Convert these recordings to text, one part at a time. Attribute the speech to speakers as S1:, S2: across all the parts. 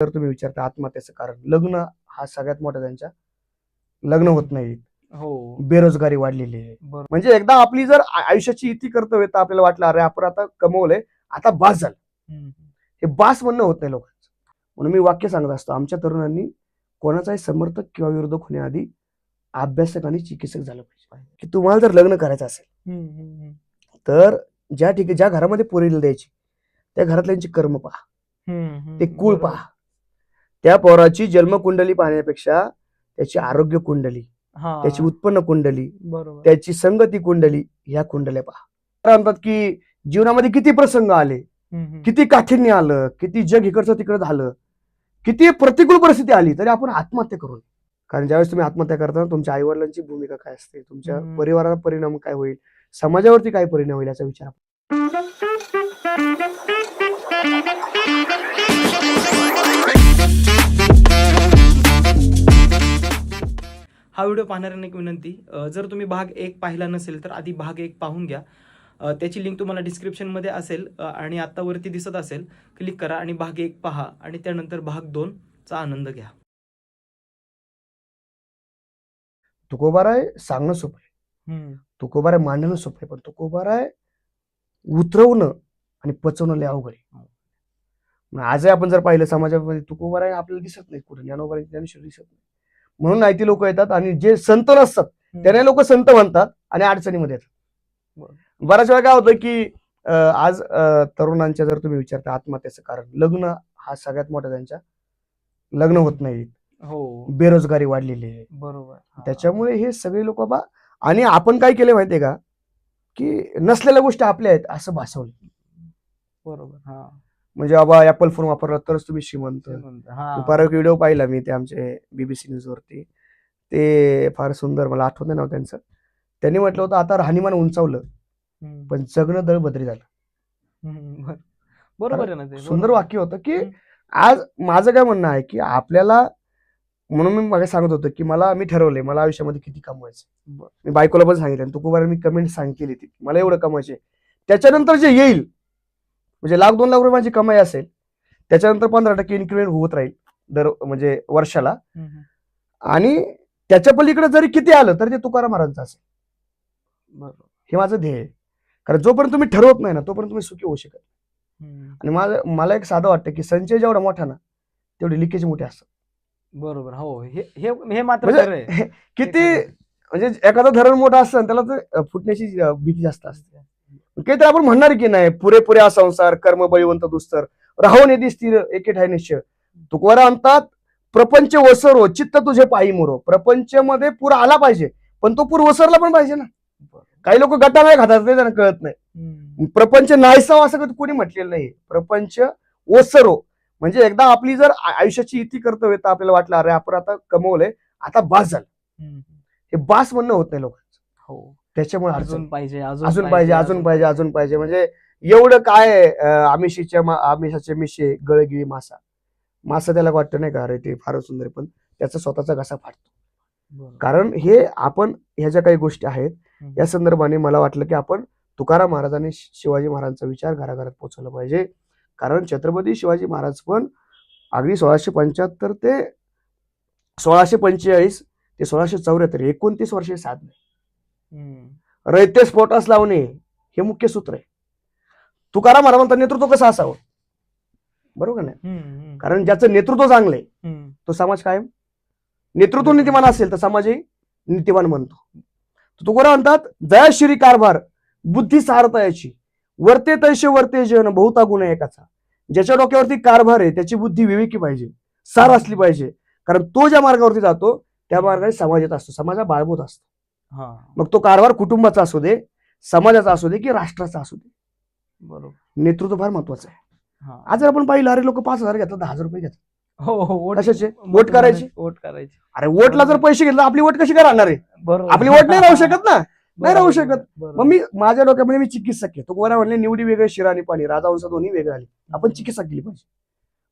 S1: जर तुम्ही विचारता आत्महत्येचं कारण, लग्न हा सगळ्यात मोठा त्यांच्या लग्न होत नाही,
S2: हो
S1: बेरोजगारी वाढलेली आहे.
S2: बरोबर.
S1: म्हणजे एकदा आपली जर आयुष्याची इती कर्तव्य तर आपल्याला वाटलं अरे आपण आता कमवलंय, आता बास झालं. हे बास म्हणणं होत नाही लोकांचं. म्हणून मी वाक्य सांगत असतो, आमच्या तरुणांनी कोणाचाही समर्थक किंवा विरोधक होण्याआधी अभ्यासक आणि चिकित्सक झालं पाहिजे. की तुम्हाला जर लग्न करायचं असेल तर ज्या ठिकाणी ज्या घरामध्ये पोरीला द्यायची त्या घरातल्यांची कर्म पहा, ते कुळ पहा. त्या पोराची जन्मकुंडली पाहण्यापेक्षा त्याची आरोग्य कुंडली, त्याची उत्पन्न कुंडली, त्याची संगती कुंडली, ह्या कुंडल्या पहा. म्हणतात की जीवनामध्ये किती प्रसंग आले, किती काठिण्य आलं, किती जग इकडचं तिकडं झालं, किती प्रतिकूल परिस्थिती आली तरी आपण आत्महत्या करू नये. कारण ज्यावेळेस तुम्ही आत्महत्या करताना तुमच्या आईवडिलांची भूमिका काय असते, तुमच्या परिवाराला परिणाम काय होईल, समाजावरती काय परिणाम होईल याचा विचार.
S2: हा व्हिडिओ पाहणाऱ्यांना एक विनंती, जर तुम्ही भाग 1 पाहिला नसेल तर आधी भाग 1 पाहून घ्या. त्याची लिंक तुम्हाला डिस्क्रिप्शनमध्ये असेल आणि आता वरती दिसत असेल, क्लिक करा आणि भाग 1 पहा आणि त्यानंतर भाग 2 चा आनंद घ्या.
S1: तुकोबाराय सांगणं सोपं आहे, तुकोबाराय मांडणं सोपं आहे, पण तुकोबाराय उतरवणं आणि पचवणं लय अवघड आहे. आजही आपण जर पाहिलं समाजामध्ये तुकोबाराय आपल्याला दिसत नाही कुठे, ज्ञानोबाराय ज्ञानेश्वर दिसत नाही. म्हणून नाहीती लोक येतात आणि जे संत नसतात त्यांना लोक संत म्हणतात आणि अडचणीमध्ये येतात. बऱ्याच वेळा काय होतं की आज तरुणांच्या जर तुम्ही विचारता आत्महत्येचं कारण, लग्न हा सगळ्यात मोठा त्यांच्या लग्न होत नाही, बेरोजगारी वाढलेली आहे.
S2: बरोबर.
S1: त्याच्यामुळे हे सगळे लोक बाबा, आणि आपण काय केले माहितीये का की नसलेल्या गोष्टी आपल्या आहेत असं भासवलं.
S2: बरोबर.
S1: म्हणजे बाबा ऍपल फोन वापरला तरच तुम्ही श्रीमंत. दुपारी एक व्हिडिओ पाहिला मी, ते आमचे BBC न्यूज वरती, ते फार सुंदर, मला आठवत नाही नाव त्यांचं. त्यांनी म्हटलं होतं आता राहणीमान उंचावलं पण जगणं दळभद्री झालं.
S2: बरोबर आहे ना ते.
S1: सुंदर वाक्य होतं की आज माझं काय म्हणणं आहे की आपल्याला, म्हणून मी मागे सांगत होतो की मी ठरवलंय मला आयुष्यामध्ये किती कमवायचं. मी बायकोला पण सांगितलं, तुकोबारा मी कमेंट सांगितली ती मला एवढं कमवायचे, त्याच्यानंतर जे येईल म्हणजे 1,00,000-2 लाख रुपये माझी कमाई असेल, त्याच्यानंतर 15% इन्क्रिमेंट होत राहील दर म्हणजे वर्षाला, आणि त्याच्या पलीकडे जरी किती आलं तर ते तुकाराम महाराजांचं असेल. हे माझं ध्येय आहे. कारण जोपर्यंत तुम्ही ठरवत नाही ना तोपर्यंत तुम्ही सुखी होऊ शकत. आणि मला एक साधं वाटतं की संचय जेवढा मोठा ना तेवढे लिकेज मोठे असतात.
S2: बरोबर. हो, हे मात्र
S1: किती म्हणजे एखादा धरण मोठा असतं त्याला तर फुटण्याची भीती जास्त असते. काहीतरी आपण म्हणणार की नाही, पुरेपुरे हा संसार कर्म बळीवंत दुस्तर राहो नेदी स्थिर एके ठाई निश्चय. तुकोबारा म्हणतात प्रपंच वसरो चित्त तुझे पायी मोरो. प्रपंच मध्ये पूर आला पाहिजे पण तो पूर वसरला पण पाहिजे ना. काही लोक गटा नाही खातात ते त्यांना कळत नाही. प्रपंच नाहीसाव असं कधी कोणी म्हटलेलं नाही. प्रपंच ओसरो म्हणजे एकदा आपली जर आयुष्याची इती कर्तव्य तर आपल्याला वाटलं अरे आपण आता कमवलंय, आता बास झालं. हे बास म्हणणं होत नाही लोकांचं.
S2: हो,
S1: त्याच्यामुळे
S2: अजून पाहिजे
S1: अजून पाहिजे म्हणजे एवढं काय आमिषाचे मिशे गळगिळी मासा त्याला वाटतं नाही का अरे ते फारच सुंदर, पण त्याचा स्वतःचा घसा फाटतो. कारण हे आपण ह्या ज्या काही गोष्टी आहेत या संदर्भाने मला वाटलं की आपण तुकाराम महाराज आणि शिवाजी महाराजांचा विचार घराघरात पोहोचवला पाहिजे. कारण छत्रपती शिवाजी महाराज पण अगदी 1675 ते 1645 ते 1674 29 वर्षे साधले. रयते स्फोटास लावणे हे मुख्य सूत्र आहे. तुकाराम महाराजांचं नेतृत्व कसं असावं, बरोबर नाही? कारण ज्याचं नेतृत्व चांगलंय तो समाज कायम, नेतृत्व नीतिमान असेल तर समाजही नीतिमान म्हणतो. तुकोबारा म्हणतात जयश्री कारभार बुद्धी सारतायाची वर्ते तैसे वर्ते जन बहुता गुण एकाचा. ज्याच्या डोक्यावरती कारभार आहे त्याची बुद्धी विवेकी पाहिजे, सार असली पाहिजे. कारण तो ज्या मार्गावरती जातो त्या मार्गाने समाज येत असतो, समाजा बाळबोत असतो. मग तो कारभार कुटुंबाचा असू दे, समाजाचा असू दे की राष्ट्राचा असू दे, बरोबर, नेतृत्व फार महत्वाचं आहे. आज जर आपण पाहिलं अरे लोक 5,000 घेतात, 10,000 रुपये घेतात. कशाचे? वोट करायचे. अरे वोटला जर पैसे घेतले आपली वोट कशी काय राहणार आहे? आपली वोट नाही राहू शकत ना, नाही राहू शकत. मग मी माझ्या डोक्यामध्ये मी चिकित्सक आहे. तुकोबारा म्हणले निवडी वेगळे शिरा आणि पाणी, राजहंस दोन्ही वेगळे आले, आपण चिकित्सा केली पाहिजे.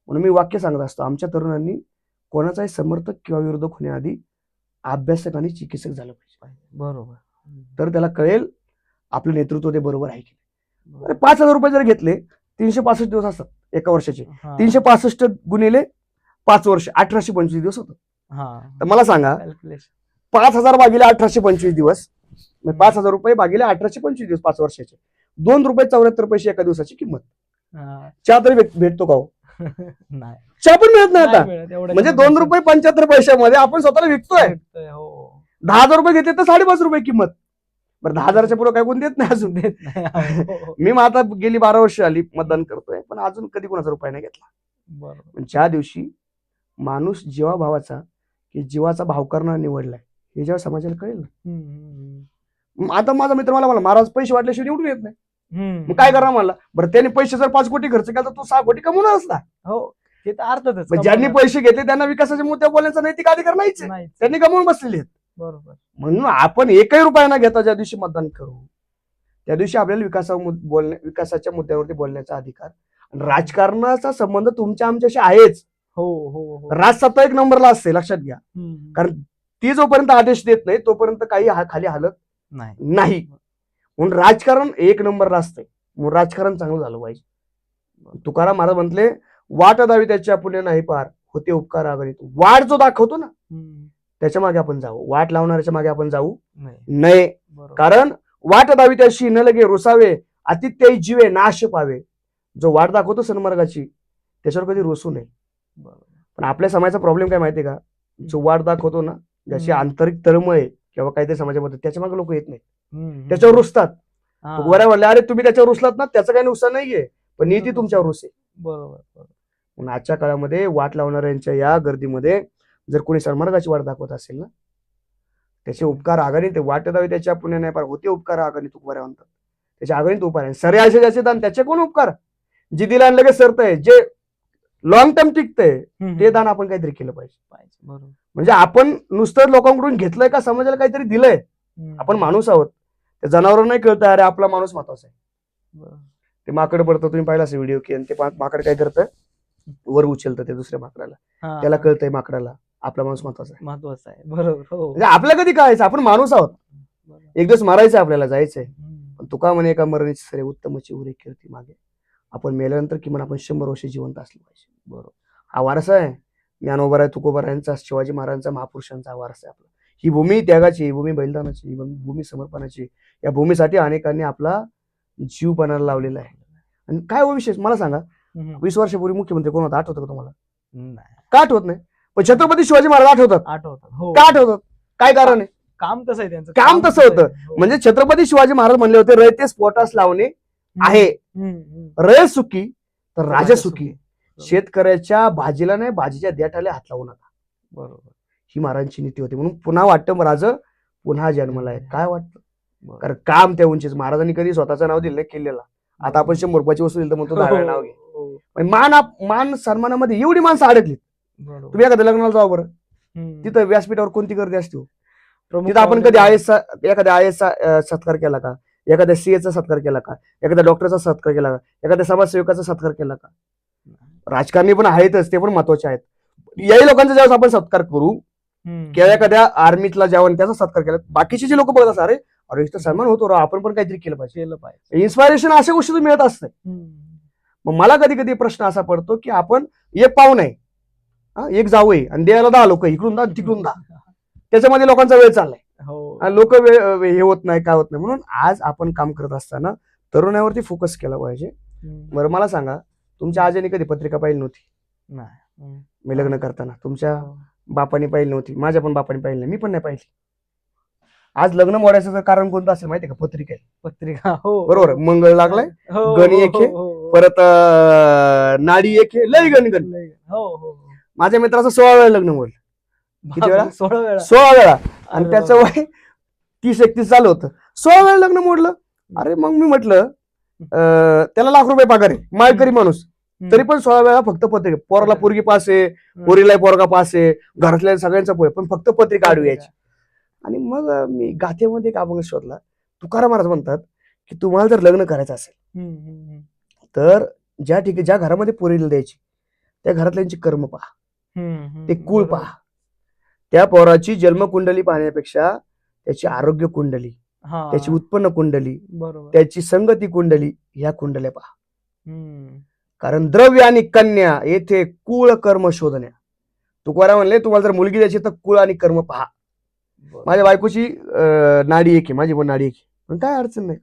S1: म्हणून मी वाक्य सांगत असतो, आमच्या तरुणांनी कोणाचाही समर्थक किंवा विरोधक होण्याआधी अभ्यासक आणि चिकित्सक झालं पाहिजे. बरोबर, तर त्याला कळेल आपलं नेतृत्व ते बरोबर आहे की नाही. अरे 5,000 रुपये जर घेतले, 365 दिवस असतात एका वर्षाचे, 365 गुणिले 5 वर्ष 1825 दिवस होतं.
S2: हा
S1: तर मला सांगा
S2: कॅल्क्युलेशन
S1: 5,000 भागिले 1825 दिवस, 5,000 रुपये भागिले 1825 दिवस 5 वर्षाचे, ₹2.74 एका दिवसाची किंमत. चहा तरी भेटतो का हो?
S2: नाही
S1: चहा पण मिळत नाही आता.
S2: मिळत एवढ्या
S1: म्हणजे
S2: कमी
S1: ₹2.75 आपण स्वतःला विकतोय.
S2: भेटतोय, हो
S1: 10,000 रुपये घेतले तर ₹5.5 किंमत. बरं 10,000च्या पुढे काय कोण देत नाही अजून.
S2: देत नाही. हो.
S1: मी मग आता गेली 12 वर्ष आली मतदान करतोय, पण अजून कधी कोणाचा रुपया नाही घेतला.
S2: बरोबर.
S1: पण ज्या दिवशी माणूस जीवाभावाचा की जीवाचा भाव करणारा निवडलाय हे जेव्हा समाजाला कळेल ना. आता माझा मित्र मला महाराज पैसे वाटल्याशिवाय निवडून येत नाही. मग काय करणार मला? बरं त्याने पैसे जर 5 कोटी खर्च केला तर तो 6 कोटी कमवणार असला.
S2: हो ते तर अर्थातच
S1: मग ज्यांनी पैसे घेतले त्यांना विकासाच्या मुद्द्यावर बोलण्याचा नैतिक अधिकार नाहीच आहे.
S2: नाही.
S1: त्यांनी कमवून बसलेले आहेत.
S2: बरोबर.
S1: म्हणून आपण एकही रुपया न घेता ज्या दिवशी मतदान करू त्या दिवशी आपल्याला विकासाच्या मुद्द्यावरती बोलण्याचा अधिकार. आणि राजकारणाचा संबंध तुमच्या आमच्याशी आहेच.
S2: हो हो हो.
S1: राजसत्ता 1 नंबरला असते, लक्षात घ्या. कारण ती जोपर्यंत आदेश देत नाही तोपर्यंत काही खाली हालत नाही. म्हणून राजकारण 1 नंबरला असते. म्हणून राजकारण चांगलं झालं पाहिजे. तुकाराम महाराज म्हटले, वाट दावी त्याच्या पुण्य नाही पार, होते उपकार आगणित. वाट जो दाखवतो ना त्याच्या मागे आपण जाऊ, वाट लावणाऱ्याच्या मागे आपण जाऊ नये. कारण वाट दावी त्याशी न लगे रुसावे, आतिथ्य जीवे नाश पावे. जो वाट दाखवतो सन्मार्गाची त्याच्यावर कधी रुसू नये. पण आपल्या समाजाचा प्रॉब्लेम काय माहितीये का? जो वाट दाखवतो ना, ज्याची आंतरिक तळमळ आहे किंवा काहीतरी समाजामध्ये, त्याच्या मागे लोक येत नाहीत, त्याच्यावर रुसतात. बऱ्या म्हणले, अरे तुम्ही त्याच्यावर रुसलात ना, त्याचं काही नुकसान नाहीये, पण नीती तुमच्यावर रुसे.
S2: बरोबर.
S1: म्हणून आजच्या काळामध्ये वाट लावणाऱ्यांच्या या गर्दीमध्ये जर कोणी सन्मार्गाची वाट दाखवत असेल ना, त्याचे उपकार आघाडीत वाट दावी त्याच्या पुण्य नाही पार, होते उपकार आघाडीत तुकवाऱ्या म्हणतात. त्याच्या आघाडीत उपाय आहे. सरे असे ज्याचे दान त्याचे कोण उपकार? जे दिला लगेच सरतंय, जे लॉंग टर्म टिकतंय ते दान आपण काहीतरी केलं पाहिजे. म्हणजे आपण नुसतं लोकांकडून घेतलंय का समाजाला काहीतरी दिलंय. आपण माणूस आहोत. त्या जनावरांना नाही कळतं अरे आपला माणूस महत्वाचा आहे. ते माकड पडतं, तुम्ही पाहिला असेल व्हिडिओ, की ते माकड काय करतं, वर उचलतं ते दुसऱ्या माकडाला. त्याला कळतंय माकडाला आपला माणूस महत्वाचा आहे.
S2: बरोबर.
S1: म्हणजे आपल्या कधी कळायचं आपण माणूस आहोत. एक दिवस मारायचं आपल्याला, जायचंय. पण तुका म्हणे एका मरणीची सरे उत्तमची उरे कीर्ती मागे. आपण मेल्यानंतर किमान आपण 100 वर्ष जिवंत असलं पाहिजे. बरोबर. हा वारसा आहे. ज्ञानोबा तुकोबारायांचा, शिवाजी महाराजांचा, महापुरुषांचा वारसा आहे आपला. ही भूमी त्यागाची, ही भूमी बलिदानाची, ही भूमी समर्पणाची. या भूमीसाठी अनेकांनी आपला जीव पणाला लावलेला आहे. आणि काय हो विशेष मला सांगा, 20 वर्षापूर्वी मुख्यमंत्री कोण होता आठवतं का तुम्हाला? का आठवत नाही? पण छत्रपती शिवाजी महाराज आठवतात. का आठवतात? काय कारण आहे?
S2: काम तसं आहे त्यांचं.
S1: काम तसं होतं. म्हणजे छत्रपती शिवाजी महाराज म्हणले होते, रयते स्फोटास लावणे आहे, रय सुखी तर राजा सुखी. शेतकऱ्याच्या भाजीला नाही, भाजीच्या देठाला हात लावू नका. बरोबर. ही महाराजांची नीती होती. म्हणून पुन्हा वाटतं राज पुन्हा जन्मला आहे. काय वाटतं? कारण काम त्या उंचीच. महाराजांनी कधी स्वतःचं नाव दिलं नाही किल्ल्याला. आता आपण 100 रुपयाची वस्तू दिली तर म्हणतो 10 वेळा नाव घे. मान सन्मानामध्ये एवढी माणसं अडकली. तुम्ही एखाद्या लग्नाला जाऊ बरं, तिथं व्यासपीठावर कोणती गर्दी असते? तिथं आपण कधी एखाद्या आयएसचा सत्कार केला का? एखाद्या सीएचा सत्कार केला का? एखाद्या डॉक्टरचा सत्कार केला का? एखाद्या समाजसेवकाचा सत्कार केला का? राजकारणी पण आहेतच, ते पण महत्वाचे आहेत. याही लोकांचा ज्यावेळेस आपण सत्कार करू किंवा एखाद्या आर्मीतला जवान त्याचा सत्कार केला, बाकीचे जे लोक बघत असतात, अरे इथं सन्मान होतो, आपण पण काहीतरी केलं पाहिजे. इन्स्पायरेशन अशा गोष्टी मिळत असते. मग मला कधी कधी प्रश्न असा पडतो की आपण एक पाहुण आहे, एक जावई, आणि द्यायला 10 लोक, इकडून 10 तिकडून 10, त्याच्यामध्ये लोकांचा वेळ चाललाय. लोक हे होत नाही, काय होत नाही. म्हणून आज आपण काम करत असताना तरुणावरती फोकस केला पाहिजे. बरं मला सांगा, तुमच्या आजीने कधी पत्रिका पाहिली नव्हती? मी लग्न करताना तुमच्या बापाने पाहिली नव्हती, माझ्या पण बापाने पाहिली नाही, मी पण नाही पाहिली. आज लग्न मोडायचं कारण कोणतं असेल माहितीये का? पत्रिका. बरोबर. मंगळ लागलाय, गणी एक आहे, परत नाडी एक आहे, लय गण. माझ्या मित्राचं 16 वेळा लग्न मोडलं. किती वेळा? 16 वेळा. आणि त्याचं वय 30-31 चालू होतं. 16 वेळा लग्न मोडलं. अरे मग मी म्हटलं त्याला लाख रुपये पगार आहे, माळकरी माणूस, तरी पण 16 वेळा फक्त पत्रिका. पोराला पोरगी पास आहे, पोरीला पोरगा पास आहे, घरातल्या सगळ्यांचा पोय, पण फक्त पत्रिका आडवी यायची. आणि मग मी गाथेमध्ये एक अभंग शोधला. तुकाराम महाराज म्हणतात की तुम्हाला जर लग्न करायचं असेल तर ज्या घरामध्ये पोरीला द्यायची त्या घरातल्यांची कर्म पहा, ते कुळ पहा. त्या पोराची जन्मकुंडली पाहण्यापेक्षा त्याची आरोग्य कुंडली, त्याची उत्पन्न कुंडली, त्याची संगती कुंडली, ह्या कुंडल्या पहा. कारण द्रव्य आणि कन्या येथे कुळ कर्म शोधण्या. तुकाराम म्हणले तुम्हाला जर मुलगी द्यायची तर कुळ आणि कर्म पहा. माझ्या बायकोची नाडी एक आहे, माझी पण नाडी एक आहे, पण काय अडचण नाही,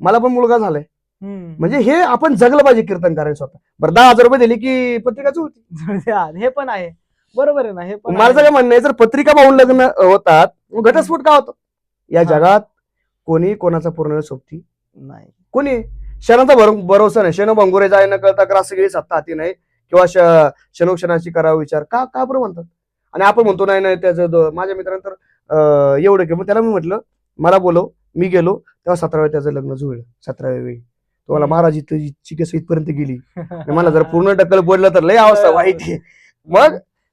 S1: मला पण मुलगा झालाय. म्हणजे हे आपण जगलं पाहिजे कीर्तन करायला स्वतः. बरं 10,000 रुपये दिले की पत्रिका जुळते.
S2: हे पण आहे, बरोबर आहे ना. हे पण
S1: माझं काय म्हणणं आहे, जर पत्रिका पाहून लग्न होतात मग घटस्फोट का होतो? या जगात कोणी कोणाचा पूर्ण सोबती
S2: नाही,
S1: कोणी क्षणाचा भरोसा नाही. क्षण भंगुरे जाय न कळता करा सगळी सत्ता हाती नाही, किंवा क्षणोक्षणाची करावा विचार का बरं म्हणतात. आणि आपण म्हणतो नाही नाही त्याचं माझ्या मित्रांतर एवढं की, मग त्याला मी म्हटलं मला बोलव. मी गेलो तेव्हा 17व्या वेळी त्याचं लग्न जुळलं. 17व्या वेळी तुम्हाला महाराज इथची केस इथपर्यंत गेली. मला जर पूर्ण टक्कल बोललं तर लय अवस्था वाईट आहे.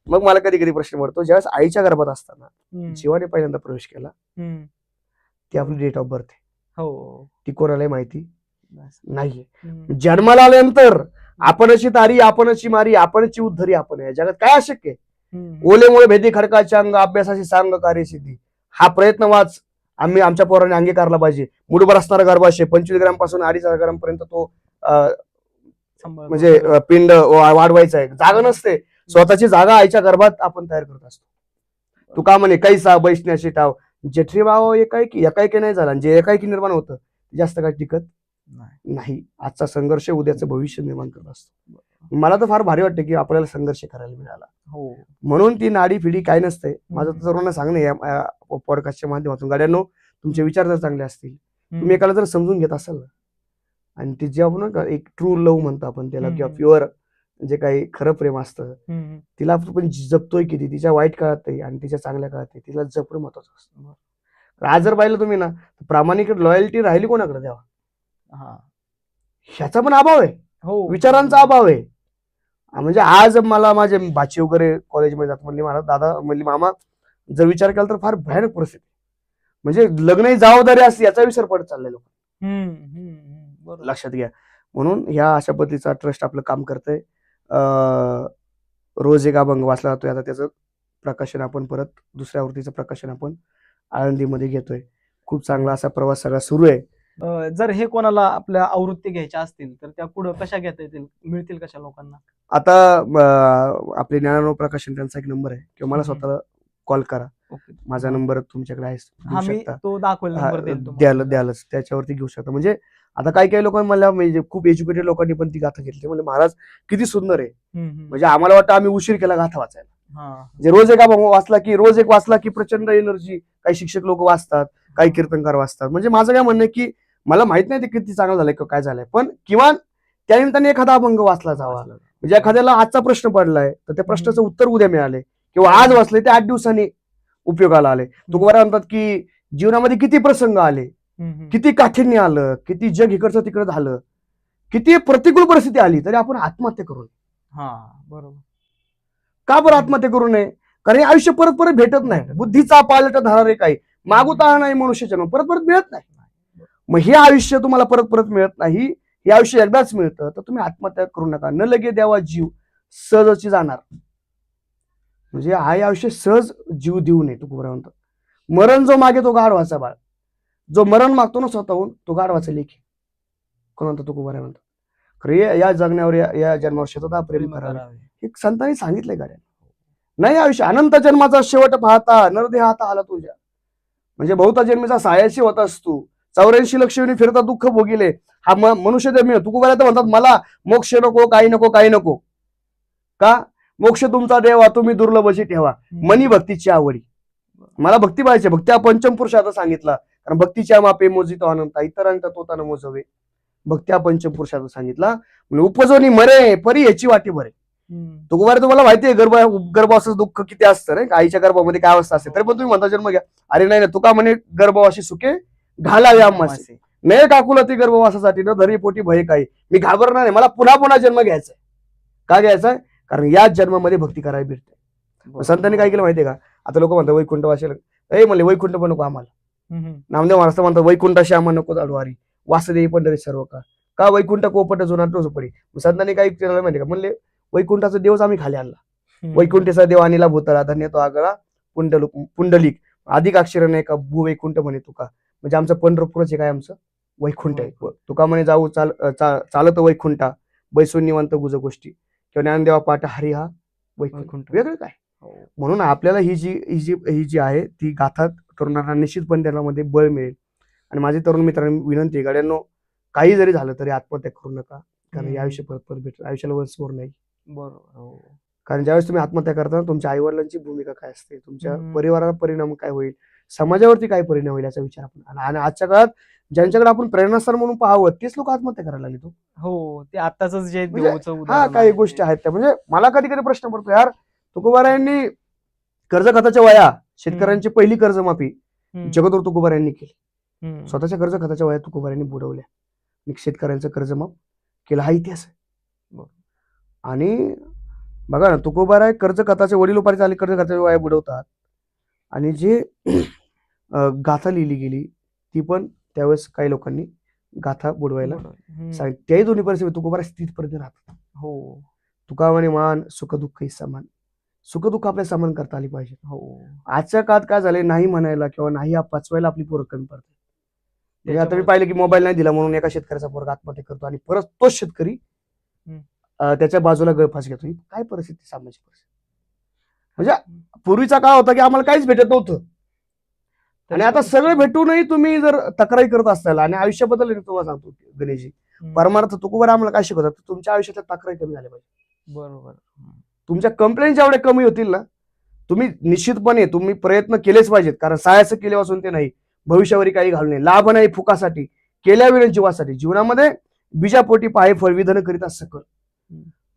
S1: मग मला कधी कधी प्रश्न पडतो, ज्यावेळेस आईच्या गर्भात असताना जीवाने पहिल्यांदा प्रवेश केला ती आपली डेट ऑफ बर्थ आहे. ती कोणालाही माहिती नाहीये. जन्माला आल्यानंतर आपणची तारी, आपणची मारी, आपणची उद्धरी आपण आहे. जगात काय अशक्य आहे? ओलेमुळे भेदी खडकाच्या अंग, अभ्यासाची सांग कार्यसिद्धी. हा प्रयत्न वाच आम्ही आमच्या पोराने अंगीकारला पाहिजे. मुठभर असणारा गर्भाशय 25 ग्रॅम पासून 2.5 ग्रॅम पर्यंत तो म्हणजे पिंड वाढवायचा आहे. जागा नसते, स्वतःची जागा आईच्या गर्भात आपण तयार करत असतो. तू का म्हणे कैसा बैसण्याशी टाव, जेठरी भाव एकाएकी नाही झाला. जे एकाएकी निर्माण होतं जास्त काय टिकत नाही. आजचा संघर्ष उद्याचं भविष्य निर्माण करत असतो. मला तर फार भारी वाटतं की आपल्याला संघर्ष करायला मिळाला. म्हणून ती नाडी फिडी काय नसते. माझं तर सर्वांना सांगणं या पॉडकास्टच्या माध्यमातून, गाड्यांनो तुमचे विचार जर चांगले असतील, तुम्ही एकाला जर समजून घेत असाल ना, आणि ते जे आपण एक ट्रू लव्ह म्हणतो आपण त्याला, किंवा प्युअर जे काही खरं प्रेम असतं, तिला आपण जपतोय किती, तिच्या वाईट काळात आणि तिच्या चांगल्या काळात तिला जपणं महत्वाचं असतं. आज जर पाहिलं तुम्ही ना, प्रामाणिक लॉयल्टी राहिली कोणाकडे द्यावा, ह्याचा पण अभाव आहे. विचारांचा अभाव आहे. म्हणजे आज मला माझे बाची वगैरे कॉलेजमध्ये जात म्हणली, मला दादा म्हणली मामा जर विचार केला तर फार भयानक परिस्थिती. म्हणजे लग्न ही जबाबदारी असते याचा विसर पडत चाललाय लोक. लक्षात घ्या. म्हणून ह्या अशा पद्धतीचा ट्रस्ट आपलं काम करतंय. रोज एक अभंग वाचला जातोय. आता त्याचं प्रकाशन आपण परत दुसऱ्या आवृत्तीचं प्रकाशन आपण आळंदीमध्ये घेतोय. खूप चांगला असा प्रवास सगळा सुरू आहे.
S2: जर हे कोणाला आपल्या आवृत्ती घ्यायच्या असतील तर त्या पुढे कशा घेता येतील, मिळतील कशा लोकांना?
S1: आता आपले ज्ञानोबा प्रकाशन त्यांचा एक नंबर आहे, किंवा मला स्वतःला कॉल करा. माझा नंबर तुमच्याकडे आहे,
S2: तो दाखवेल नंबर
S1: द्यालच, त्याच्यावरती घेऊ शकता. म्हणजे आता काही लोकांनी मला, म्हणजे खूप एज्युकेटेड लोकांनी पण ती गाथा घेतली. म्हणजे महाराज किती सुंदर आहे. म्हणजे आम्हाला वाटतं आम्ही उशीर केला गाथा वाचायला. जे रोज एक वाचला की प्रचंड एनर्जी. काही शिक्षक लोक वाचतात, काही कीर्तनकार वाचतात. म्हणजे माझं काय म्हणणं आहे की मला माहित नाही ते किती चांगलं झालंय किंवा काय झालंय, पण किमान त्यानिमित्ताने एखादा अभंग वाचला जावा. म्हणजे एखाद्याला आजचा प्रश्न पडलाय तर त्या प्रश्नाचं उत्तर उद्या मिळाले, किंवा आज वाचले ते 8 दिवसांनी उपयोगाला आले. तुकाराम म्हणतात की जीवनामध्ये किती प्रसंग आले, किती काठिण्य आलं, किती जग इकडचं तिकडं झालं, किती प्रतिकूल परिस्थिती आली, तरी आपण आत्महत्या करू नये.
S2: बरोबर.
S1: का बरं आत्महत्या करू नये? कारण हे आयुष्य परत परत भेटत नाही. बुद्धीचा पालट धरारे काही मागुता नाही मनुष्य जन्म, परत परत मिळत नाही. मग हे आयुष्य तुम्हाला परत परत मिळत नाही, हे आयुष्य एकदाच मिळतं. तर तुम्ही आत्महत्या करू नका. न लगे द्यावा जीव सहजची जाणार. म्हणजे हा आयुष्य सहज जीव देऊ नये. तुकाराम म्हणतात मरण जो मागे तो गाढवाचा बाळ. जो मरण मागतो ना स्वतःहून तो गाढवाचा लेख. कोण म्हणतो? तुकाराम म्हणतात खरे या जगण्यावर या जन्मावर शतदा प्रेम करावे. हे संतांनी सांगितलंय गाड्या. नाही आयुष्य अनंत जन्माचा शेवट पाहता नरदेह हाता आला तुझ्या. म्हणजे बहुता जन्मीचा 86 होतास तू, 84 लक्ष फिरता दुःख भोगिले. हा मनुष्य जन्म. तुकाराम तर म्हणतात मला मोक्ष नको, काही नको, काही नको. का? मोक्ष तुमचा देवा तुम्ही दुर्लभशी ठेवा, मनी भक्तीची आवडी. मला भक्ती पाहिजे. भक्ती हा पंचम पुरुष आता सांगितला, कारण भक्तीच्या मापे मोजितो अनंता इतरांचा तोता न मोजवे. भक्ती हा पंचम पुरुषाचा सांगितला. म्हणजे उपजोनी मरे परी याची वाटी भरे. तुकाराम तुम्हाला माहितीये गर्भवासाचं दुःख किती असतं रे, आईच्या गर्भामध्ये काय अवस्था असते, तरी पण तुम्ही म्हणता जन्म घ्या. अरे नाही तुका म्हणे गर्भवासी सुखे घालावे आम्हासे, नाही काकुला ती गर्भवासासाठी न धरी पोटी भय काही. मी घाबरणार नाही, मला पुन्हा पुन्हा जन्म घ्यायचाय. का घ्यायचाय? कारण याच जन्मामध्ये भक्ती करायला भेटते. संतांनी काय केलं माहितीये का? आता लोक म्हणतात वैकुंठवासीला म्हणले वैकुंठ पण नको आम्हाला. नामदेव महाराज म्हणतात वैकुंठाशी आम्हाला नको अडवारी, वासुदेवी पंढरी सर्व का वैकुंठ कोपट जुना टोचपडी. संतांनी काय केलं माहिती का? म्हणले वैकुंठाचा देवच आम्ही खाली आणला. वैकुंठेचा देव आणला भूतळा धन्य तो आगळा पुंडलिक अधिक अक्षर नाही का भू वैकुंठ म्हणे तुका. म्हणजे आमचं पंढरपूरच काय आमचं वैकुंठ आहे. तुका म्हणे जाऊ चालत वैकुंठा बैसून निवांत गुज गोष्टी, किंवा ज्ञानदेवा पाठ हरी हा वैकुंठ. वेगळं काय? म्हणून आपल्याला ही जी आहे ती गाथा तरुणांना निश्चितपणे त्यामध्ये बळ मिळेल. आणि माझे तरुण मित्रांनी विनंती आहे, गाड्यांनो काही जरी झालं तरी आत्महत्या करू नका, कारण हे आयुष्य परत परत भेटेल, आयुष्याला वन्स मोर नाही.
S2: बरोबर.
S1: कारण ज्यावेळेस तुम्ही आत्महत्या करता तुमच्या आईवडिलांची भूमिका काय असते, तुमच्या परिवाराला परिणाम काय होईल, समाजावरती काय परिणाम होईल याचा विचार आपण. आणि आजच्या काळात ज्यांच्याकडे आपण प्रेरणास्थान म्हणून पाहावं तेच लोक आत्महत्या करायला लागले.
S2: हो, ते आताच जे
S1: म्हणजे
S2: देऊचं
S1: हा
S2: उदाहरण
S1: काही
S2: आहे.
S1: गोष्टी आहेत त्या. म्हणजे मला कधी कधी प्रश्न पडतो यार, तुकोबारायांनी कर्ज खताच्या वया, शेतकऱ्यांची पहिली कर्जमाफी जगद्गुरू तुकोबारायांनी केली. स्वतःच्या कर्ज खताच्या वया तुकोबारायांनी बुडवल्या आणि शेतकऱ्यांचं कर्जमाफ केलं, हा इतिहास आहे. आणि बघा ना, तुकोबाराय कर्ज खताचे वडीलोपार्जित झाले कर्ज खताच्या वया बुडवतात, आणि जे गाथा लिहिली गेली ती पण त्यावेळेस काही लोकांनी गाथा बुडवायला सांगितली. त्याही दोन्ही परिस्थिती तुकोबारा स्थितपर्यंत राहतात.
S2: हो,
S1: तुका म्हणे मान सुख दुःख ही समान, सुख दुःख आपल्या समान करता आली पाहिजे.
S2: हो.
S1: आजच्या काळात काय झालंय, नाही म्हणायला किंवा नाही पचवायला आपली पोरं कमी पडतात. म्हणजे आता मी पाहिलं की मोबाईल नाही दिला म्हणून एका शेतकऱ्याचा पोरगा आत्महत्या करतो आणि परत तोच शेतकरी त्याच्या बाजूला गळफास घेतो. ही काय परिस्थिती, सामाजिक परिस्थिती. म्हणजे पूर्वीचा काळ होता की आम्हाला काहीच भेटत नव्हतं, आणि आता सगळं भेटूनही तुम्ही जर तक्रारी करत असाल. आणि आयुष्याबद्दल तुम्हाला सांगतो गणेशजी, परमार्थ तुकोबारा आम्हाला काय शिकवतात, तुमच्या आयुष्यातल्या तक्रारी कमी झाल्या पाहिजे.
S2: बरोबर.
S1: तुमच्या कंप्लेंट जेवढ्या कमी होतील ना, तुम्ही निश्चितपणे तुम्ही प्रयत्न केलेच पाहिजेत. कारण सायाचं केल्यापासून ते नाही, भविष्यावरी काही घालू नये, लाभ नाही फुकासाठी, केल्या वेळेस जीवासाठी, जीवनामध्ये बीजापोटी पाय फळविधन करीता सकल.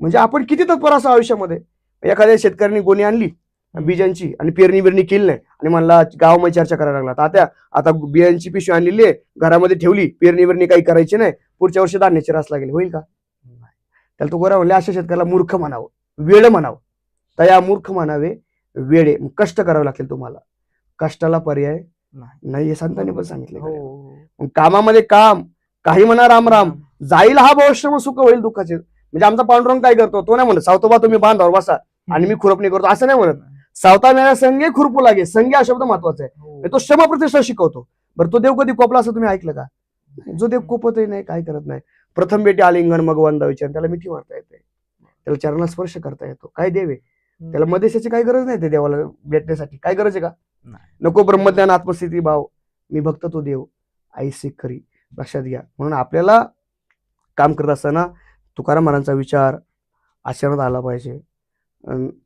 S1: म्हणजे आपण किती तत्पर असं आयुष्यामध्ये. एखाद्या शेतकऱ्यांनी गोणी आणली बीजांची आणि पेरणी बिरणी केली नाही आणि म्हणला गावामध्ये चर्चा करायला लागला, तात्या आता बियांची पिशवी आणलेली आहे, घरामध्ये ठेवली, पेरणी बिरणी काही करायची नाही, पुढच्या वर्षी धान्याची रास लागेल, होईल का? त्याला तो गोरा म्हणले, अशा शेतकऱ्याला मूर्ख म्हणावं, वेळ म्हणावं. तया मूर्ख म्हणावे वेळे, कष्ट करावे लागतील तुम्हाला, कष्टाला पर्याय नाही हे संतांनी पण सांगितलं. कामामध्ये काम, काही म्हणा राम राम, जाईल हा भवश्रम सुख होईल दुःखाचे. म्हणजे आमचा पांडुरंग काय करतो, तो नाही म्हणत सावतोबा तुम्ही बांधावर बसा आणि मी खुरपणी करतो, असं नाही म्हणत. सावता मेळा संगे खुरपू लागे, संगे हा शब्द महत्वाचा आहे. तो क्षमा प्रतिष्ठा शिकवतो. बरं, तो देव कधी कोपला असं तुम्ही ऐकलं का? जो देव कोपतही नाही, काय करत नाही. प्रथम बेटी आलिंगन मग वंदा विचार, त्याला मिठी मारता येते, त्याला चरणाला स्पर्श करता येतो. काय देव आहे, त्याला मदेशाची काही गरज नाही. ते देवाला भेटण्यासाठी काय गरज आहे का? नको ब्रह्मज्ञान आत्मस्थिती भाव, मी भक्त तो देव ऐसे खरी, लक्षात घ्या. म्हणून आपल्याला काम करत असताना तुकाराम महाराजांचा विचार आचरणात आला पाहिजे.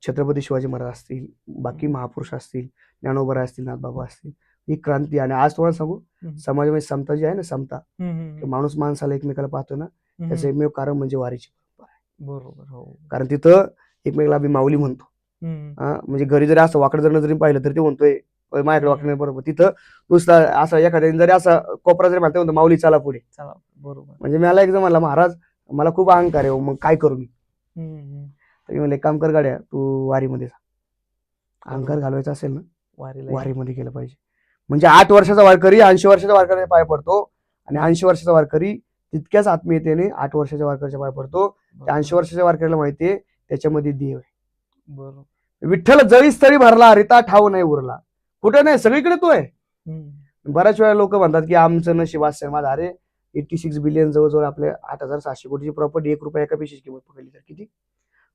S1: छत्रपती शिवाजी महाराज असतील, बाकी महापुरुष असतील, ज्ञानोबा असतील, नाथबाबा असतील, ही क्रांती. आणि आज तुम्हाला सांगू, समाजामध्ये समता जी आहे ना, समता, माणूस माणसाला एकमेकाला पाहतो ना, त्याचं एकमेव कारण म्हणजे वारीची परंपरा आहे.
S2: बरोबर.
S1: कारण तिथं एकमेकाला आम्ही माऊली म्हणतो. म्हणजे घरी जरी असं वाकड जर नजरेने पाहिलं तर ते म्हणतोय माझ्याकडे वाकडे, बरोबर. तिथं नुसतं असं एखाद्या जरी असा कोपरा जरी म्हणतो माऊली चला पुढे, चला, बरोबर. म्हणजे मला एकदम म्हणला, महाराज मला खूप अहंकार आहे, मग काय करू मी? तरी म्हणले, काम कर गाड्या, तू वारीमध्ये जा. अहंकार घालवायचा असेल ना, वारीमध्ये गेलं पाहिजे. म्हणजे 8 वर्षाचा वारकरी 80 वर्षाच्या वारकऱ्याच्या पाय पडतो, आणि 80 वर्षाचा वारकरी तितक्याच आत्मीयतेने 8 वर्षाच्या वारकऱ्याच्या पाय पडतो. त्या 80 वर्षाच्या वारकऱ्याला माहितीये त्याच्यामध्ये देव आहे. बरोबर. विठ्ठल जळी स्थळी भरला, रिता ठाव नाही उरला. कुठे नाही, सगळीकडे तो आहे. बऱ्याच वेळा लोक म्हणतात की आमचं नशीब असं माझं. अरे 86 बिलियन जवळजवळ आपल्या 8,700 कोटीची प्रॉपर्टी, 1 रुपया एका पैशाची किंमत पकडली तर किती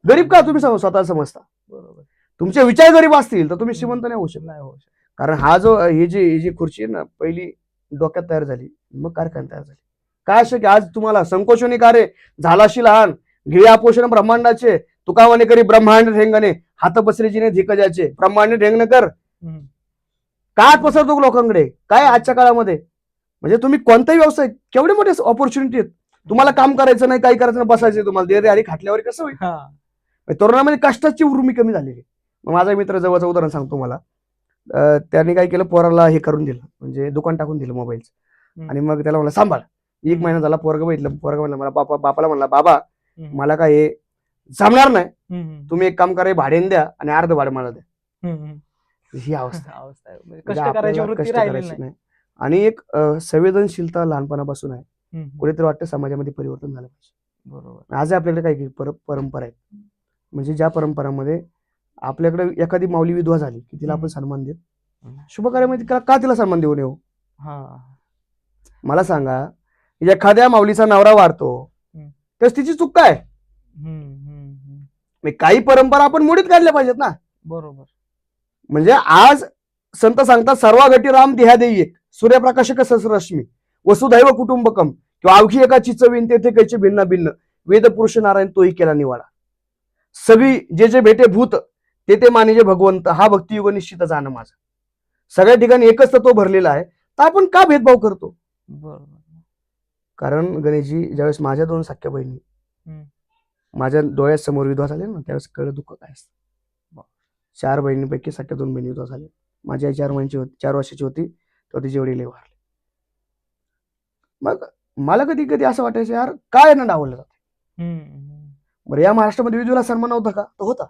S1: गरीब का तुम्ही स्वतः समजता? बरोबर. तुमचे विचार गरीब असतील तर तुम्ही श्रीमंत नाही होऊ शकत. कारण हा जो ही जी खुर्ची आहे ना, पहिली डोक्यात तयार झाली, मग कारखान्यात तयार झाली. काय असं की आज तुम्हाला संकोचनी कार्य झालाशी लहान, गिळ्या पोषण ब्रह्मांडाचे, तुकावणे करी ब्रह्मांड ठेंगणे, हात पसरेजीने धिकजाचे, ब्रह्मांड ठेंगण कर. काय पसरतो लोकांकडे, काय आजच्या काळामध्ये. म्हणजे तुम्ही कोणताही व्यवसाय, केवढे मोठे ऑपॉर्च्युनिटी आहेत. तुम्हाला काम करायचं नाही, काही करायचं नाही, बसायचं तुम्हाला, देर आणि खाटल्यावर कसं होईल? तरुणामध्ये कष्टाची उर्मी कमी झालेली. मग माझा मित्र जवळचं उदाहरण सांगतो मला. त्याने काय केलं, पोराला हे करून दिलं, म्हणजे दुकान टाकून दिलं मोबाईलचं. आणि मग त्याला म्हणलं सांभाळ. 1 महिना झाला, पोरगा बघितलं, पोरगा म्हणला मला, बापाला म्हणला, बाबा मला काय हे जमणार नाही, तुम्ही एक काम करा, भाड्याने द्या आणि अर्ध भाडं मला द्या. ही अवस्था नाही. आणि एक संवेदनशीलता लहानपणापासून आहे. कुठेतरी वाटतं समाजामध्ये परिवर्तन झालं पाहिजे. बरोबर. आज आपल्याकडे काही परंपरा आहेत, म्हणजे ज्या परंपरांमध्ये आपल्याकडे एखादी माऊली विधवा झाली की तिला आपण सन्मान देत, शुभ कार्यामध्ये का तिला सन्मान देऊ नये? मला सांगा, एखाद्या माऊलीचा नवरा वारतो तर तिची चूक काय? काही परंपरा आपण मोडीत काढल्या पाहिजेत ना.
S2: बरोबर.
S1: म्हणजे आज संत सांगतात सर्वा घटी राम देहा देई एक सूर्यप्रकाशक रश्मी वसुधैव कुटुंबकम किंवा अवघी एकाची चवीन तेथे कैची भिन्न भिन्न वेद पुरुष नारायण तोही केला निवाडा. सगळी जे जे भेटे भूत ते ते मानिजे भगवंत हा भक्तियुग निश्चित जाणं माझं. सगळ्या ठिकाणी एकच तत्व भरलेलं आहे तर आपण का भेदभाव करतो.
S2: बरोबर.
S1: कारण गणेशजी ज्यावेळेस माझ्या 2 सख्या बहिणी माझ्या डोळ्यासमोर विधवा झाले ना त्यावेळेस कळलं दुःख काय असतं. 4 बहिणींपैकी सख्या 2 बहिणी विधवा झाल्या. माझी आई 4 वर्षाची होती तेव्हा तिचे वडील वारले. मग मला कधी कधी असं वाटायचं यार काय यांना डावललं जाते. बरं या महाराष्ट्रामध्ये विधवेला सन्मान नव्हता का. तो होता.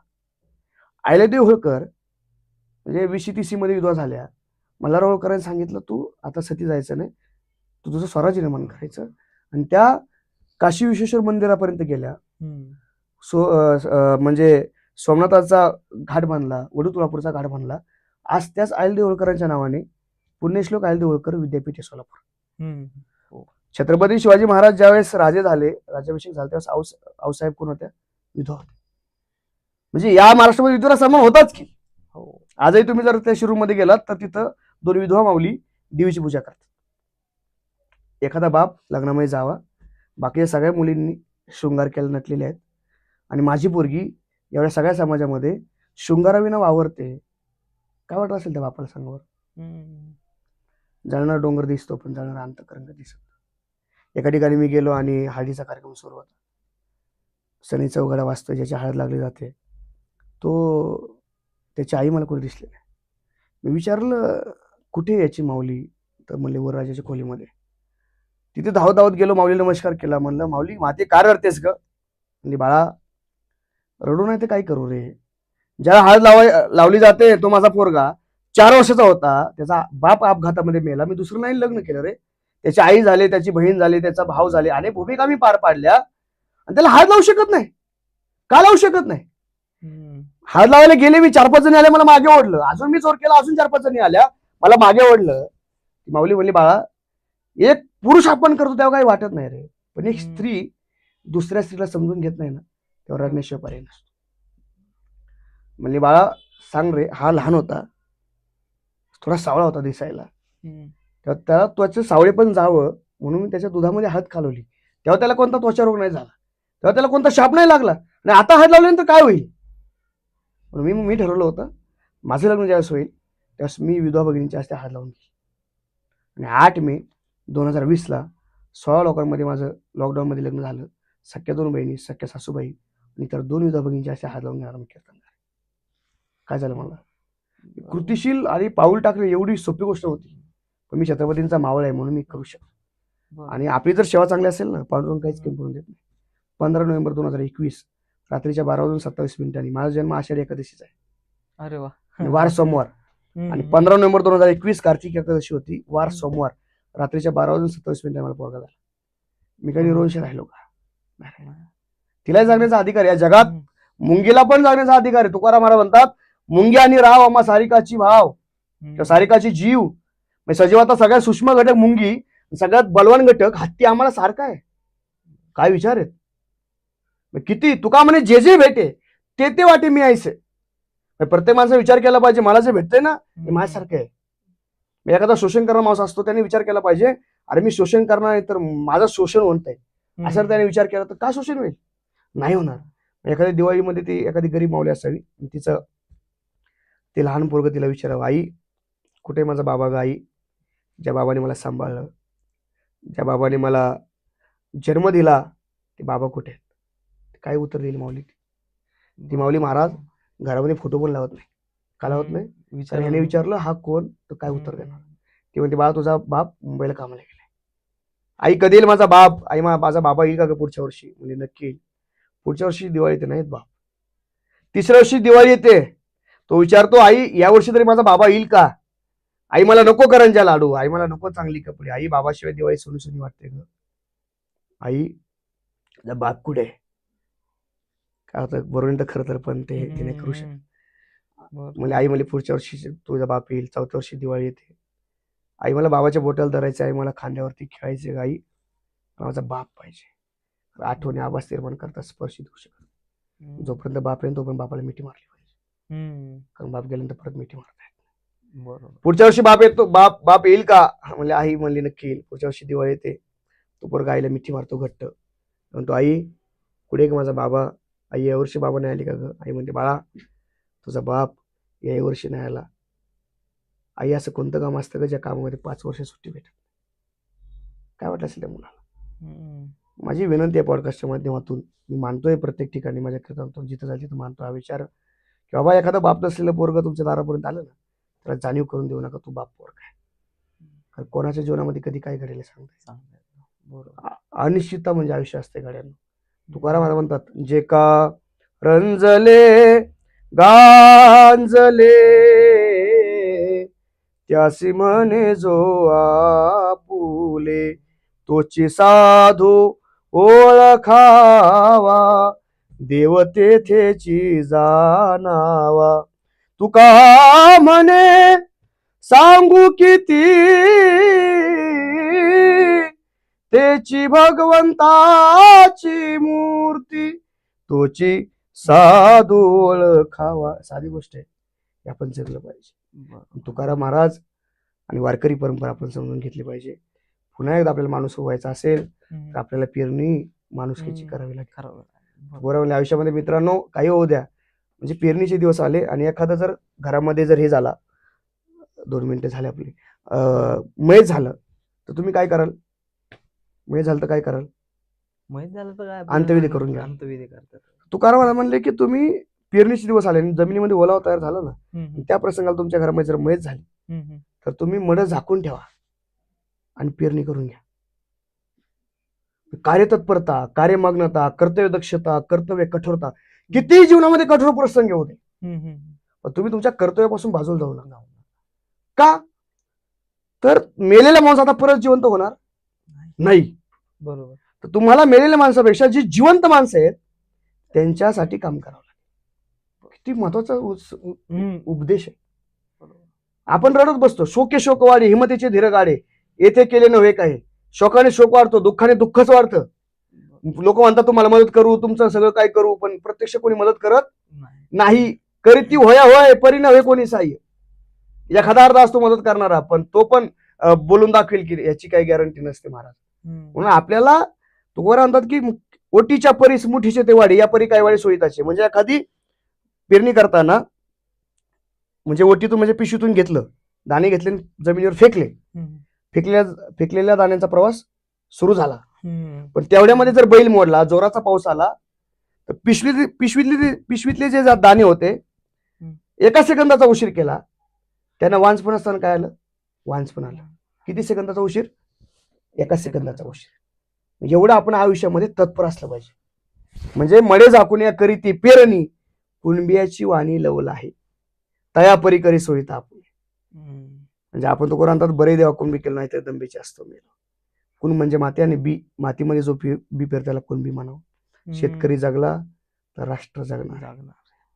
S1: अहिल्यादेवी होळकर म्हणजे 20-30 मध्ये विधवा झाल्या. मल्हारराव होळकरांनी सांगितलं तू आता सती जायचं नाही, तू तुझं स्वराज्य निर्माण करायचं. आणि त्या काशी विश्वेश्वर मंदिरापर्यंत गेल्या. म्हणजे सोमनाथाचा घाट बांधला, वडूतुळापूरचा घाट बांधला. आज त्याच अहिल्यादेवी होळकरांच्या नावाने पुण्यश्लोक अहिल्यादेवी होळकर विद्यापीठ आहे सोलापूर. छत्रपती शिवाजी महाराज ज्यावेळेस राजे झाले, राज्याभिषेक झाला त्यावेळेस आऊसाहेब कोण होत्या, विधवा होत्या. म्हणजे या महाराष्ट्रामध्ये विधवा सन्मान होताच की. आजही तुम्ही जर त्या शिरूरमध्ये गेलात तर तिथं 2 विधवा माऊली देवीची पूजा करतात. एखादा बाप लग्नामध्ये जावा, बाकीच्या सगळ्या मुलींनी शृंगार केला नटलेले आहेत आणि माझी पोरगी एवढ्या सगळ्या समाजामध्ये शृंगाराविना वावरते. काय वाटत असेल त्या बापाला सांगावर. जळणारा डोंगर दिसतो पण जळणारा अंतकरंग दिसत. एका ठिकाणी मी गेलो आणि हळदीचा कार्यक्रम सुरू होता. सनी चौघडा वाजतोय, ज्याची हळद लागली जाते तो त्याची आई मला कुठे दिसली नाही. मी विचारलं कुठे याची माऊली, तर म्हणले वरराजाच्या खोलीमध्ये. तिथे धावत धावत गेलो, माऊलीला नमस्कार केला. म्हणलं माऊली माते का रडतेस ग. म्हणजे बाळा रडू नाही ते काय करू रे. ज्याला हळद लावली जाते तो माझा पोरगा 4 वर्षाचा होता, त्याचा बाप अपघातामध्ये मेला. मी दुसरं नाही लग्न केलं रे. त्याची आई झाली, त्याची बहीण झाली, त्याचा भाऊ झाले, अनेक भूमिका मी पार पाडल्या आणि त्याला हळद लावू शकत नाही. का लावू शकत नाही. हळद लावायला गेले मी, 4-5 जणी आल्या, मला मागे ओढलं. अजून मी चोर केला, अजून 4-5 जणी आल्या, मला मागे ओढलं. माऊली म्हणली बाळा एक पुरुष आपण करतो तेव्हा काही वाटत नाही रे, पण एक स्त्री दुसऱ्या स्त्रीला समजून घेत नाही ना तेव्हा रडण्याशिवाय पर्याय नसतो. म्हणली बाळा सांग रे. हा लहान होता, थोडा सावळा होता दिसायला, तेव्हा त्याला त्वचा सावळे पण जावं म्हणून मी त्याच्या दुधामध्ये हळद कालवली. तेव्हा त्याला कोणता त्वचा रोग नाही झाला, तेव्हा त्याला कोणता शाप नाही लागला. आणि आता हळद लावल्यानंतर काय होईल. म्हणून मी ठरवलं होतं माझं लग्न ज्यावेळेस होईल त्यावेळेस मी विधवा भगिनीच्या हस्ते हळद लावून घेईल. आणि 8 मे 2020ला 16 लोकांमध्ये माझं लॉकडाऊनमध्ये लग्न झालं. सख्या 2 बहिणी, सख्या सासूबाई आणि तर 2 विधवा भगिनीच्या हस्ते हळद लावून घेणार मी कीर्तनकार. काय झालं मला कृतिशील आणि पाऊल टाकणे एवढी सोपी गोष्ट होती, पण मी छत्रपतींचा मावळ आहे म्हणून मी करू शकतो. आणि आपली जर सेवा चांगली असेल ना पांडुरंग काहीच कमी पडून देत नाही. 15 नोव्हेंबर 2021 रात्रीच्या 12:27 माझा जन्म आषाढी एकादशीचा आहे.
S2: अरे वा.
S1: वार सोमवार. आणि 15 नोव्हेंबर 2021 कार्तिक एकादशी होती, वार सोमवार. रात्रीच्या 12:27 मला पोरगा झाला. मी काही निरोष राहिलो का. तिलाही जागण्याचा अधिकार या जगात, मुंगीला पण जागण्याचा अधिकार आहे. तुकाराम महाराज म्हणतात मुंगी आणि राव आम्हा सारिकाची भाव किंवा सारिकाची जीव. म्हणजे सजीवाचा सगळ्यात सूक्ष्म घटक मुंगी, सगळ्यात बलवान घटक हत्ती आम्हाला सारखा आहे. काय विचार आहेत. किती तुका म्हणे जे जे भेटे ते ते वाटे मी ऐसे. प्रत्येक माणसाने विचार केला पाहिजे मला जे भेटतंय ना ते माझ्यासारखं आहे. एखादा शोषण करणारा माणूस असतो त्याने विचार केला पाहिजे अरे मी शोषण करणार आहे तर माझं शोषण होत आहे. असं त्याने विचार केला तर का शोषण होईल, नाही होणार. एखाद्या दिवाळीमध्ये ती एखादी गरीब माऊली असावी, तिचं ते लहान पोरग तिला विचारावं आई कुठे माझा बाबा ग, आई ज्या बाबाने मला सांभाळलं, ज्या बाबाने मला जन्म दिला ते बाबा कुठे आहेत. काय उत्तर दिली माऊली. ती माऊली महाराज घरामध्ये फोटो पण लावत नाही. का लावत नाही, ह्याने विचारलं हा कोण, तर काय उत्तर देणार. ती म्हणते बाळा तुझा बाप मुंबईला कामाला गेलाय. आई कधी येईल माझा बाप, आई माझा बाबा येईल का ग पुढच्या वर्षी. म्हणजे नक्की येईल. पुढच्या वर्षी दिवाळी येते नाहीत बाप. 3ऱ्या वर्षी दिवाळी येते, तो विचारतो आई या वर्षी तरी माझा बाबा येईल का. आई मला नको करंजा लाडू, आई मला नको चांगली कपडे, आई बाबाशिवाय दिवाळी सोनी सोनी वाटते ग. आई बाप कुठे काय होतं बरोबर तर खरं तर पण ते नाही करू शकत. म्हणजे आई मला पुढच्या वर्षी तुझा बाप येईल, 4थ्या वर्षी दिवाळी येते. आई मला बाबाच्या बोटाला धरायचं, आई मला खांद्यावरती खेळायचे. आई माझा बाप पाहिजे. आठवणी आवाज निर्माण करतात, स्पर्श देऊ शकत. जोपर्यंत बाप येईल तोपर्यंत बापाला मिठी मारली पाहिजे. कारण बाप गेल्यानंतर परत मिठी मारता येत.
S2: बरोबर.
S1: पुढच्या वर्षी बाप येतो, बाप येईल का म्हणले, आई म्हणली नक्की येईल. पुढच्या वर्षी दिवाळी येते, तो पोरगा आईला मिठी मारतो घट्ट, म्हणतो आई पुढे का माझा बाबा. आई या वर्षी बाबा नाही आली का ग. आई म्हणते बाळा तुझा बाप या वर्षी नाही आला. आई असं कोणतं काम असतं का ज्या कामामध्ये 5 वर्ष सुट्टी भेटत. काय वाटलं असेल त्या मुलाला. माझी विनंती आहे पॉडकास्टच्या माध्यमातून, मी मानतोय प्रत्येक ठिकाणी माझ्या कीर्तनातून जिथं जाईल तिथं मानतो हा विचार की बाबा एखादा बाप नसलेलं पोरग तुमच्या दारापर्यंत आलं ना, त्याला जाणीव करून देऊ नका तू बाप पोरग आहे. कारण कोणाच्या जीवनामध्ये कधी काय घडेल सांगता. अनिश्चितता म्हणजे आयुष्य असते गाड्यांना. तुकाराम मला म्हणतात, जे का रंजले गांजले त्यासी म्हणे जो आपुले, तोची साधू ओळखावा देव तेथेची जाणावा. तुका म्हणे सांगू किती तेची भगवंताची मूर्ती, तोची साधू ओळखावा. साधी गोष्ट आहे, हे आपण जगलं पाहिजे. तुकाराम महाराज आणि वारकरी परंपरा आपण समजून घेतली पाहिजे. पुन्हा एकदा आपल्याला माणूस व्हायचा असेल तर आपल्याला पेरणी माणुसकीची करावी लागेल. बरोबर. आयुष्यामध्ये मित्रांनो काही होऊ द्या, म्हणजे पेरणीचे दिवस आले आणि एखादा जर घरामध्ये जर हे झाला, 2 मिनिटं झाले आपली, मैत झालं तर तुम्ही काय कराल. मैत झालं तर काय कराल.
S2: माहित झालं तर काय
S1: अंत्यविधी करून घ्या.
S2: अंत्यविधी करतात.
S1: तुकाराम मला म्हणले की तुम्ही पेरणीचे दिवस आले आणि जमिनीमध्ये ओलावा तयार झाला ना, त्या प्रसंगाला तुमच्या घरामध्ये जर मैत झाली तर तुम्ही मड झाकून ठेवा आणि पेरणी करून घ्या. कार्यतत्परता, कार्यमग्नता, कर्तव्य दक्षता, कर्तव्य कठोरता, किती जीवनामध्ये कठोर प्रसंग होते, पण तुम्ही तुमच्या कर्तव्यापासून बाजूला जाऊ नका. का तर मेलेला माणूस आता परत जिवंत होणार नाही.
S2: बरोबर.
S1: तर तुम्हाला मेलेल्या माणसापेक्षा जी जिवंत माणसं आहेत त्यांच्यासाठी काम करावं लागेल. किती महत्वाचा उपदेश आहे. आपण रडत बसतो, शोके शोक वाढे हिमतीचे धीर गाडे, येथे केले नव्हे काही. शोकाने शोक वाढतो, दुःखाने दुःखच वाढतं. लोक म्हणतात तुम्हाला मदत करू, तुमचं सगळं काय करू, पण प्रत्यक्ष कोणी मदत करत नाही. करीत ती होया होय परी नव्हे कोणी साह्य. एखादा अर्धा असतो मदत करणारा, पण तो पण बोलून दाखवेल की याची काही गॅरंटी नसते महाराज. म्हणून आपल्याला तुकाराम म्हणतात की ओटीच्या परीस मुठीचे ते वाढे, या परी काय वाढे सोयीताचे. म्हणजे एखादी पेरणी करताना म्हणजे ओटीतून म्हणजे पिशवीतून घेतलं, दाणे घेतले, जमिनीवर फेकले, फेकलेल्या दाण्यांचा प्रवास सुरू झाला. पण तेवढ्यामध्ये जर बैल मोडला, जोराचा पाऊस आला, तर पिशवीतले जे दाणे होते, 1 सेकंदाचा उशीर केला, त्यांना वांजपण असताना काय आलं, वांजपण आलं. किती सेकंदाचा उशीर, 1 सेकंदाचा उशीर. एवढं आपण आयुष्यामध्ये तत्पर असलं पाहिजे. म्हणजे मडे झाकून या करीती पेरणी, कुणबियाची वाणी लवल आहे, तया परी करी सोयीता आपण. म्हणजे आपण तो कोणतात बरे देवा कुणबी केलं नाही तर दंबीचे असतो मेलो. कुण म्हणजे माती आणि बी, मातीमध्ये जो बी पेर त्याला कुणबी म्हणावं. शेतकरी जगला तर राष्ट्र जगणार.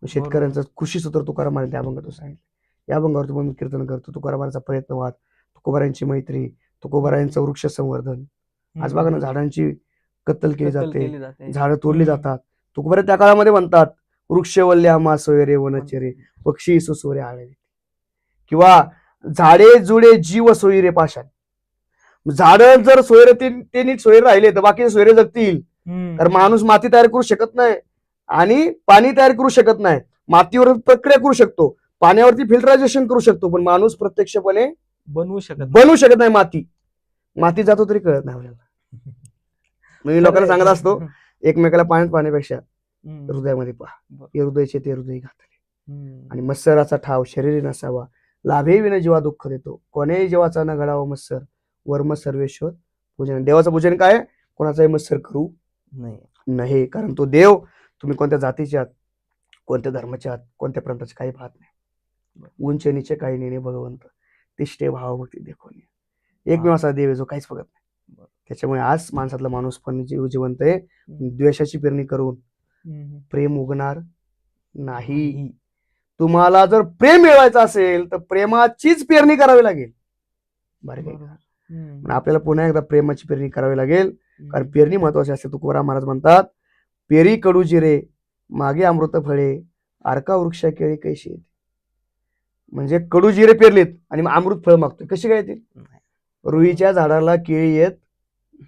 S1: शेतकऱ्यांचं कृषी सूत्र तुकाराम महाराज त्या अभंगातून सांगितलं. या अभंगावर तुम्ही कीर्तन करतो. तुकारामांचा प्रयत्नवाद, तुकोबारायांची मैत्री, तुकोबारायांचं वृक्ष संवर्धन. आज बघा ना, झाडांची कत्तल केली जाते, झाडं तोडली जातात. तुकोबारा त्या काळामध्ये म्हणतात, वृक्षवल्ल्या मा सोयरे वनचरे, पक्षी सुसोरे आळे, किंवा झाडे जुडे जीव सोयरे पाषाण. झाड जर सोयरे ते नीट सोयरे राहिले तर बाकीचे सोयरे जगतील. तर माणूस माती तयार करू शकत नाही आणि पाणी तयार करू शकत नाही. मातीवर प्रक्रिया करू शकतो, पाण्यावरती फिल्टरायझेशन करू शकतो, पण माणूस प्रत्यक्षपणे बनवू शकत नाही. माती जातो तरी कळत नाही आपल्याला. मी लोकांना सांगत असतो, एकमेकाला पाण्यात पाण्यापेक्षा हृदयामध्ये पहा, हे हृदयाचे ते हृदय घातले. आणि मत्सराचा ठाव शरीरी नसावा, लाभे विना जीवा दुःख देतो, कोण्याही जीवाचा न घडावा मत्सर, वर्म सर्वेश्वर पूजन. देवाचं पूजन काय, कोणाचाही मत्सर करू नाही. कारण तो देव तुम्ही कोणत्या जातीचे आहात, कोणत्या धर्माचे आहात, कोणत्या प्रांताचे काही पाहत नाही. उंच नीचे काही नेणे भगवंत, तिष्ठे भावभक्ती देखोनी. एकमेव असा देव आहे जो काहीच बघत नाही. त्याच्यामुळे आज माणसातला माणूस पण जिवंत आहे. द्वेषाची पेरणी करून प्रेम उगणार नाही. तुम्हाला जर प्रेम मिळवायचं असेल तर प्रेमाचीच पेरणी करावी लागेल. आपल्याला पुन्हा एकदा प्रेमाची पेरणी करावी लागेल, कारण पेरणी महत्वाची असते. तुकोबाराम महाराज म्हणतात, पेरी कडू जिरे मागे अमृत फळे, आरका वृक्षा केळी कैशी येते, म्हणजे कडू जिरे पेरलेत आणि मग अमृत फळ मागतोय, कशी काय येतील? रुईच्या झाडाला केळी येत,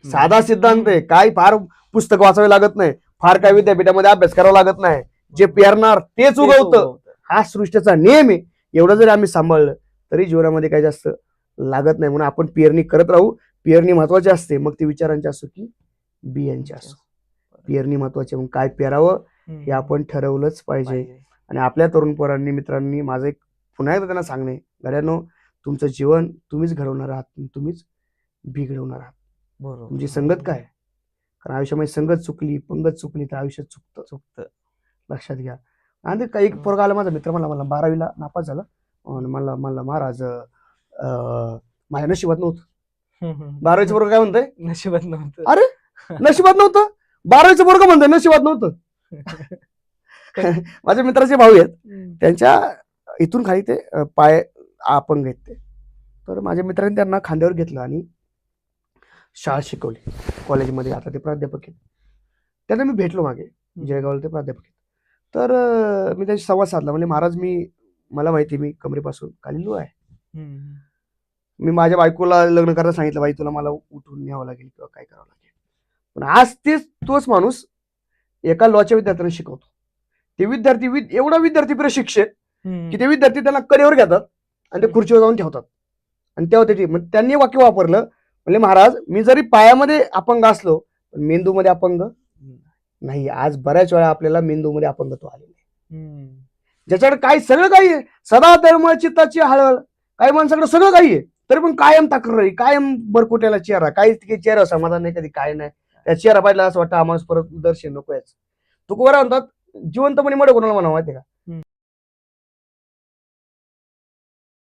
S1: साधा सिद्धांत आहे, काय फार पुस्तक वाचावे लागत नाही, फार काय विद्यापीठामध्ये अभ्यास करावा लागत नाही, जे पेरणार तेच उगवतं, हा सृष्टीचा नियम आहे. एवढं जरी आम्ही सांभाळलं तरी जीवनामध्ये काही जास्त लागत नाही. म्हणून आपण पेरणी करत राहू. पेरणी महत्वाची असते, मग ती विचारांची असो की बियांची असो, पेरणी महत्वाची. मग काय पेरावं हे आपण ठरवलंच पाहिजे. आणि आपल्या तरुण पोरांनी, मित्रांनी, माझं एक पुन्हा एकदा त्यांना सांगणे, गड्यांनो, तुमचं जीवन तुम्हीच घडवणार आहात, तुम्हीच बिघडवणार आहात. तुमची संगत काय? कारण आयुष्यामध्ये संगत चुकली, पंगत चुकली तर आयुष्यात चुकतं. लक्षात घ्या. आणि काही एक पोरगा आला, माझा मित्र, मला 12वीला नापास झाला, मला महाराज माझ्या नशिबात नव्हतं. 12वीचं पोरग काय म्हणतंय?
S2: नशिबात नव्हतं.
S1: अरे नशिबात नव्हतं? 12वीचं पोरग म्हणतंय नशिबात नव्हतं. माझ्या मित्राचे भाऊ आहेत, त्यांच्या इथून खाली ते पाय अपंग आहेत ते. तर माझ्या मित्रांनी त्यांना खांद्यावर घेतलं आणि शाळा शिकवली कॉलेजमध्ये. आता ते प्राध्यापक आहेत. त्यांना मी भेटलो मागे, जळगावला ते प्राध्यापक आहेत. तर मी त्यांची संवाद साधला. म्हणजे महाराज, मला माहिती मी कमरेपासून खाली लो आहे. मी माझ्या बायकोला लग्न करायला सांगितलं, बाई तुला मला उठून न्यावं लागेल किंवा काय करावं लागेल. पण आज तोच माणूस एका लॉच्या विद्यार्थ्यांना शिकवतो. ते विद्यार्थी एवढा विद्यार्थी प्रशिक्षित की ते विद्यार्थी त्यांना कडेवर घेतात आणि ते खुर्चीवर जाऊन ठेवतात. आणि तेव्हा त्यांनी वाक्य वापरलं, म्हणजे महाराज, मी जरी पायामध्ये अपंग असलो पण मेंदूमध्ये अपंग नाही. आज बऱ्याच वेळा आपल्याला मेंदूमध्ये अपंगत्व आलेलं आहे, ज्याच्याकडे काही सगळं काही आहे, सदा धर्म चित्ताची हळहळ, काही माणसाकडे सगळं काही आहे, तरी पण कायम तक्रारी, कायम बरकुट्याला चेहरा, काही चेहरा समाधान नाही, कधी काय नाही. त्या चेहरा पाहिला असं वाटतं आम्हाला परत दर्शन नको याच. तुकोबरा म्हणतात, जिवंतपणे मड कोणाला म्हणावं माहिती का?